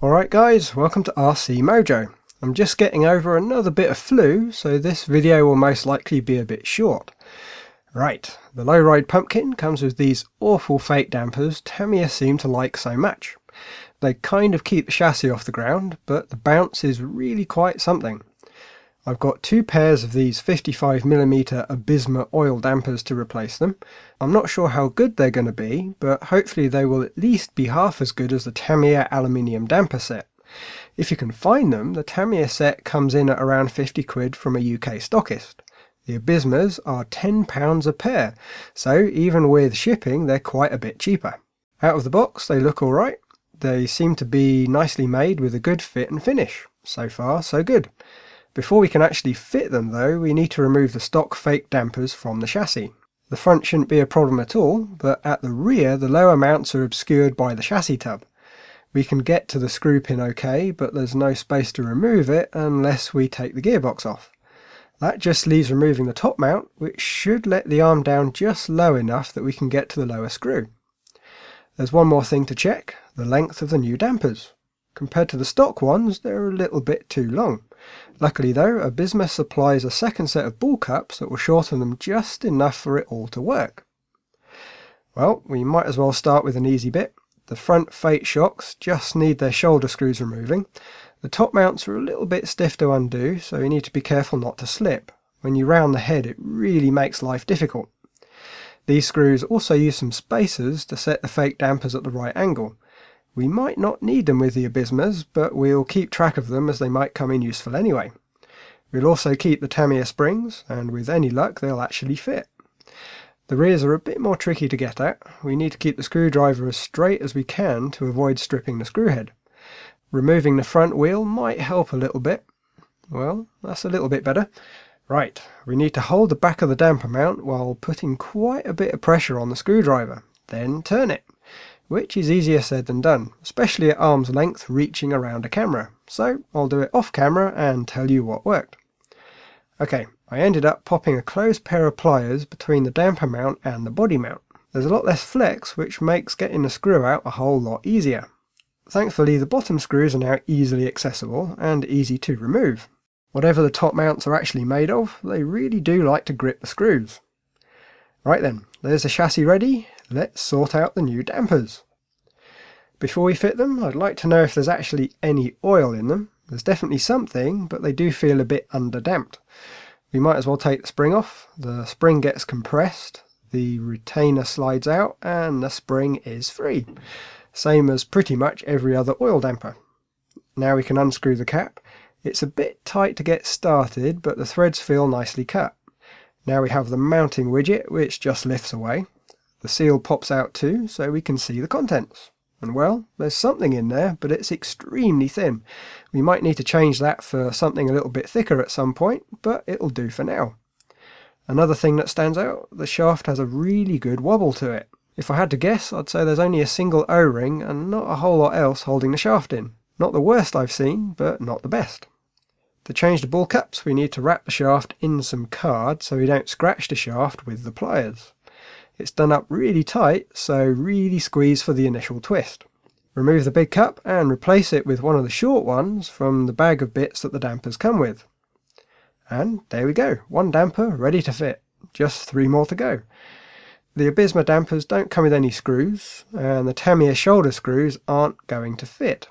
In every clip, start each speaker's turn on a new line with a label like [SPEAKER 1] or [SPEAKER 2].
[SPEAKER 1] Alright guys, welcome to RC Mojo. I'm just getting over another bit of flu, so this video will most likely be a bit short. Right, the Lowride Pumpkin comes with these awful fake dampers Tamiya seem to like so much. They kind of keep the chassis off the ground, but the bounce is really quite something. I've got two pairs of these 55mm Abisma oil dampers to replace them. I'm not sure how good they're going to be, but hopefully they will at least be half as good as the Tamiya aluminium damper set. If you can find them, the Tamiya set comes in at around 50 quid from a UK stockist. The Abismas are £10 a pair, so even with shipping they're quite a bit cheaper. Out of the box they look alright. They seem to be nicely made with a good fit and finish. So far so good. Before we can actually fit them though, we need to remove the stock fake dampers from the chassis. The front shouldn't be a problem at all, but at the rear the lower mounts are obscured by the chassis tub. We can get to the screw pin okay, but there's no space to remove it unless we take the gearbox off. That just leaves removing the top mount, which should let the arm down just low enough that we can get to the lower screw. There's one more thing to check, the length of the new dampers. Compared to the stock ones, they're a little bit too long. Luckily though, Abisma supplies a second set of ball cups that will shorten them just enough for it all to work. Well, we might as well start with an easy bit. The front fate shocks just need their shoulder screws removing. The top mounts are a little bit stiff to undo, so you need to be careful not to slip. When you round the head it really makes life difficult. These screws also use some spacers to set the fake dampers at the right angle. We might not need them with the Abismas, but we'll keep track of them as they might come in useful anyway. We'll also keep the Tamiya springs, and with any luck they'll actually fit. The rears are a bit more tricky to get at. We need to keep the screwdriver as straight as we can to avoid stripping the screw head. Removing the front wheel might help a little bit. Well, that's a little bit better. Right, we need to hold the back of the damper mount while putting quite a bit of pressure on the screwdriver, then turn it. Which is easier said than done, especially at arm's length reaching around a camera. So I'll do it off camera and tell you what worked. Okay, I ended up popping a closed pair of pliers between the damper mount and the body mount. There's a lot less flex, which makes getting the screw out a whole lot easier. Thankfully the bottom screws are now easily accessible and easy to remove. Whatever the top mounts are actually made of, they really do like to grip the screws. Right then, there's the chassis ready. Let's sort out the new dampers. Before we fit them, I'd like to know if there's actually any oil in them. There's definitely something, but they do feel a bit underdamped. We might as well take the spring off. The spring gets compressed, the retainer slides out, and the spring is free. Same as pretty much every other oil damper. Now we can unscrew the cap. It's a bit tight to get started, but the threads feel nicely cut. Now we have the mounting widget, which just lifts away. The seal pops out too, so we can see the contents. And well, there's something in there, but it's extremely thin. We might need to change that for something a little bit thicker at some point, but it'll do for now. Another thing that stands out, the shaft has a really good wobble to it. If I had to guess, I'd say there's only a single O-ring and not a whole lot else holding the shaft in. Not the worst I've seen, but not the best. To change the ball cups, we need to wrap the shaft in some card so we don't scratch the shaft with the pliers. It's done up really tight, so really squeeze for the initial twist. Remove the big cup and replace it with one of the short ones from the bag of bits that the dampers come with. And there we go, one damper ready to fit. Just 3 more to go. The Abisma dampers don't come with any screws, and the Tamiya shoulder screws aren't going to fit.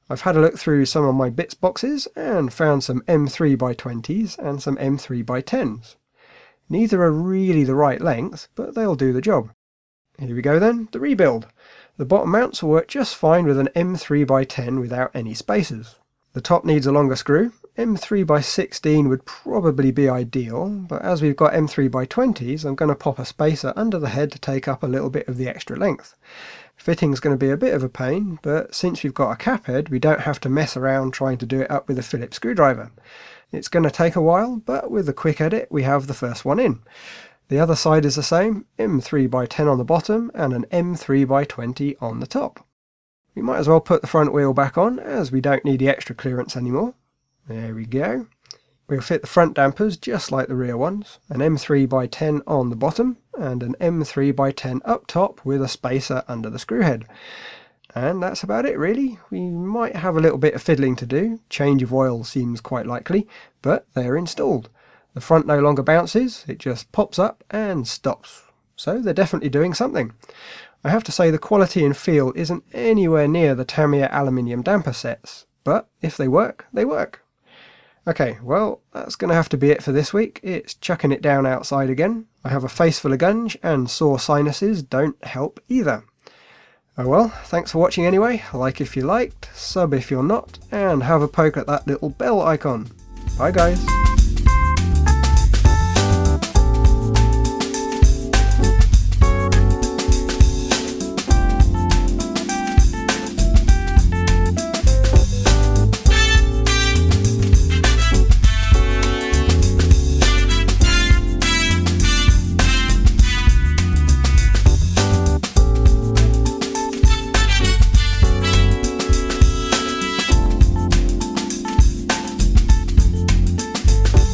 [SPEAKER 1] I've had a look through some of my bits boxes and found some M3x20s and some M3x10s. Neither are really the right length, but they'll do the job. Here we go then, the rebuild. The bottom mounts will work just fine with an M3x10 without any spacers. The top needs a longer screw. M3x16 would probably be ideal, but as we've got M3x20s, I'm going to pop a spacer under the head to take up a little bit of the extra length. Fitting's going to be a bit of a pain, but since we've got a cap head, we don't have to mess around trying to do it up with a Phillips screwdriver. It's going to take a while, but with a quick edit we have the first one in. The other side is the same, M3x10 on the bottom and an M3x20 on the top. We might as well put the front wheel back on, as we don't need the extra clearance anymore. There we go. We'll fit the front dampers just like the rear ones, an M3x10 on the bottom and an M3x10 up top with a spacer under the screw head. And that's about it really. We might have a little bit of fiddling to do. Change of oil seems quite likely, but they're installed. The front no longer bounces, it just pops up and stops. So they're definitely doing something. I have to say the quality and feel isn't anywhere near the Tamiya aluminium damper sets, but if they work, they work. Okay, well, that's going to have to be it for this week. It's chucking it down outside again. I have a face full of gunge, and sore sinuses don't help either. Oh well, thanks for watching anyway. Like if you liked, sub if you're not, and have a poke at that little bell icon. Bye guys.